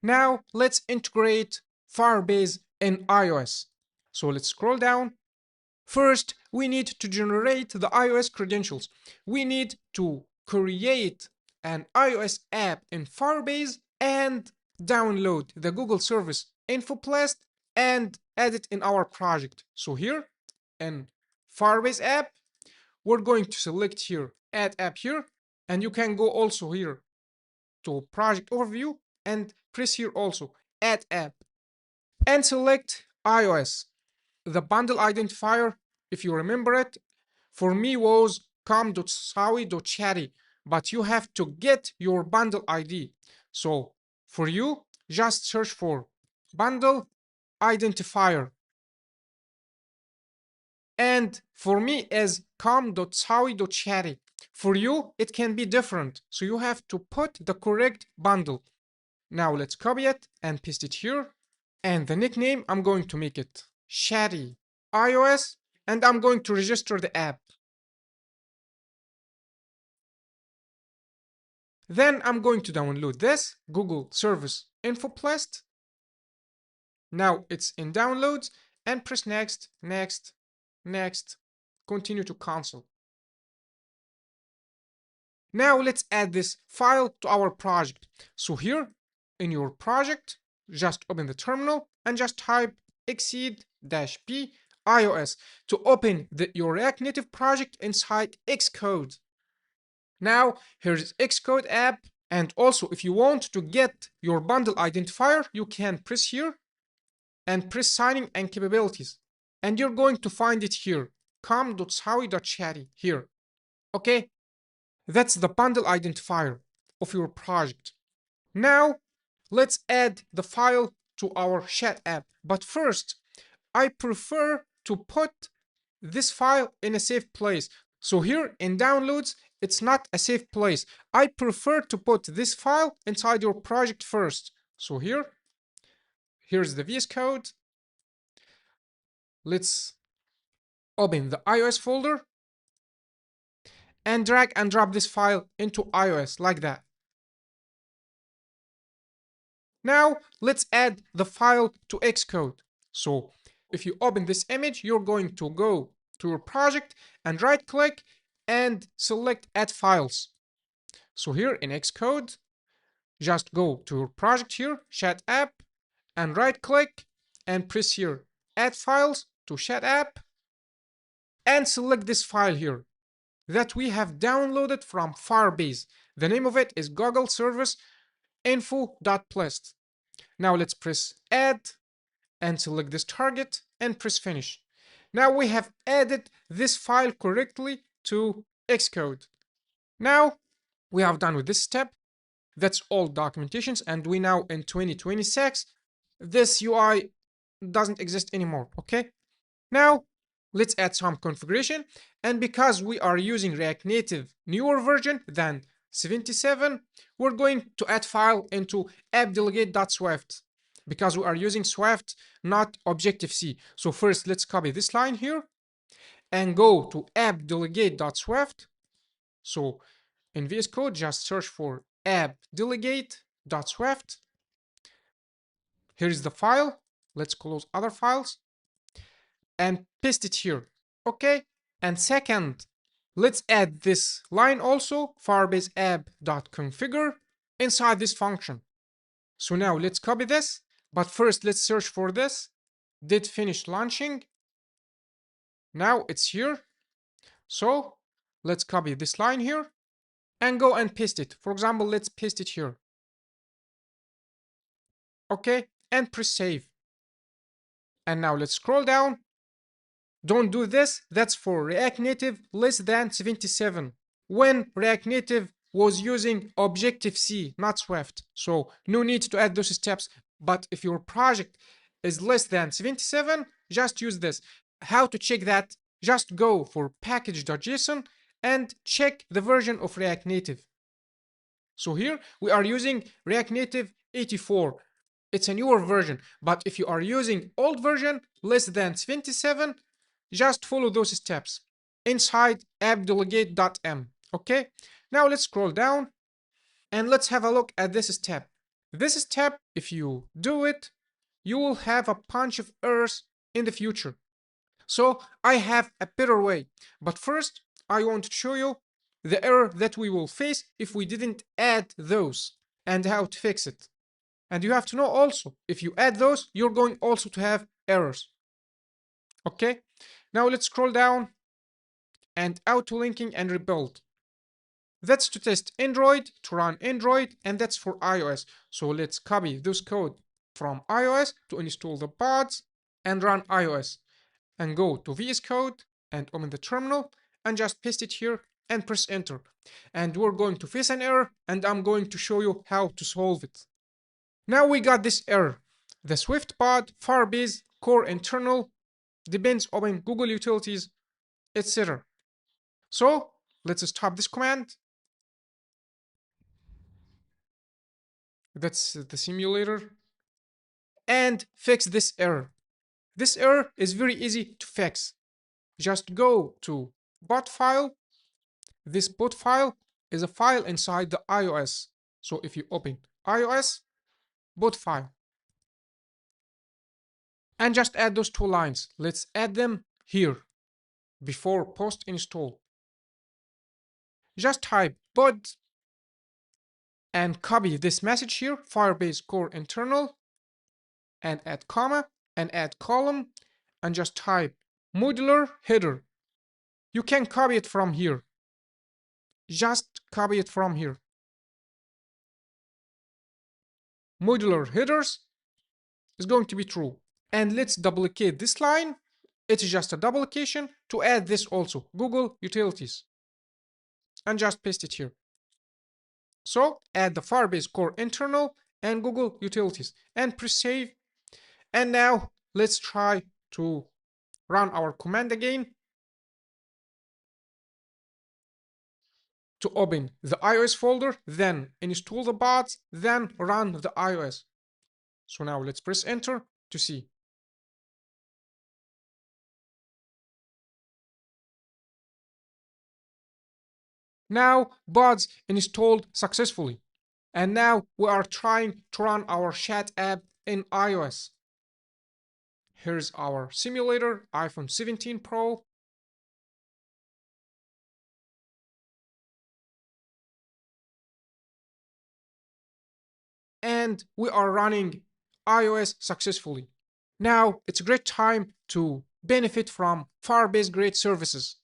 Now let's integrate Firebase in iOS. So let's scroll down. First, we need to generate the iOS credentials. We need to create an iOS app in Firebase and download the Google service InfoPlast and add it in our project. So here in Firebase app, we're going to select here add app here, and you can go also here to project overview and press here also add app and select iOS. The bundle identifier, if you remember it, for me was com.sawi.chatty, but you have to get your bundle ID. So for you, just search for bundle identifier. And for me is com.sawi.chatty. For you, it can be different. So you have to put the correct bundle. Now let's copy it and paste it here. And the nickname, I'm going to make it Chatty iOS, and I'm going to register the app. Then I'm going to download this Google Service InfoPlast. Now it's in downloads and press next, next, next, continue to console. Now let's add this file to our project. So here in your project, just open the terminal and just type exceed-p iOS to open your React Native project inside Xcode. Now here's Xcode app, and also if you want to get your bundle identifier, you can press here and press signing and capabilities, and you're going to find it here, com.sawi.chatty here. Okay, that's the bundle identifier of your project. Now let's add the file to our chat app, but first I prefer to put this file in a safe place. So here in downloads, it's not a safe place. I prefer to put this file inside your project first. So here's the VS Code. Let's open the iOS folder and drag and drop this file into iOS like that. Now let's add the file to Xcode. So if you open this image, you're going to go to your project and right click and select add files. So here in Xcode, just go to your project here, chat app, and right click and press here add files to chat app and select this file here that we have downloaded from Firebase. The name of it is Google Service info.plist. Now let's press add and select this target and press finish. Now we have added this file correctly to Xcode. Now we have done with this step. That's all documentations, and we now in 2026. This UI doesn't exist anymore. Okay, now let's add some configuration, and because we are using React Native newer version than 77, we're going to add file into app-delegate.swift because we are using Swift, not Objective-C. So first let's copy this line here and go to app-delegate.swift. So in VS Code, just search for app-delegate.swift. Here's the file. Let's close other files and paste it here. Okay. And second, let's add this line also, firebase app.configure, inside this function. So now let's copy this, but first let's search for this. Did finish launching. Now it's here. So let's copy this line here and go and paste it. For example, let's paste it here. Okay, and press save. And now let's scroll down. Don't do this. That's for React Native less than 77. When React Native was using Objective-C, not Swift. So no need to add those steps. But if your project is less than 77, just use this. How to check that? Just go for package.json and check the version of React Native. So here we are using React Native 84. It's a newer version, but if you are using old version less than 77, just follow those steps inside app-delegate.m. Okay, now let's scroll down and let's have a look at this step. This step, if you do it, you will have a bunch of errors in the future. So I have a better way. But first, I want to show you the error that we will face if we didn't add those and how to fix it. And you have to know also, if you add those, you're going also to have errors. Okay, now let's scroll down and auto linking and rebuild. That's to test Android, to run Android, and that's for iOS. So let's copy this code from iOS to install the pods and run iOS. And go to VS Code and open the terminal and just paste it here and press enter. And we're going to face an error and I'm going to show you how to solve it. Now we got this error. The Swift pod, Firebase, core internal, depends on Google utilities, etc. So let's stop this command. That's the simulator. And fix this error. This error is very easy to fix. Just go to bot file. This bot file is a file inside the iOS. So if you open iOS, bot file, and just add those two lines. Let's add them here before post install. Just type pod and copy this message here, Firebase core internal, and add comma and add column and just type modular header. You can copy it from here. Just copy it from here. Modular headers is going to be true. And let's duplicate this line. It's just a duplication to add this also, Google utilities. And just paste it here. So add the Firebase core internal and Google utilities and press save. And now let's try to run our command again to open the iOS folder, then install the bots, then run the iOS. So now let's press enter to see. Now bots installed successfully. And now we are trying to run our chat app in iOS. Here's our simulator, iPhone 17 Pro. And we are running iOS successfully. Now it's a great time to benefit from Firebase great services.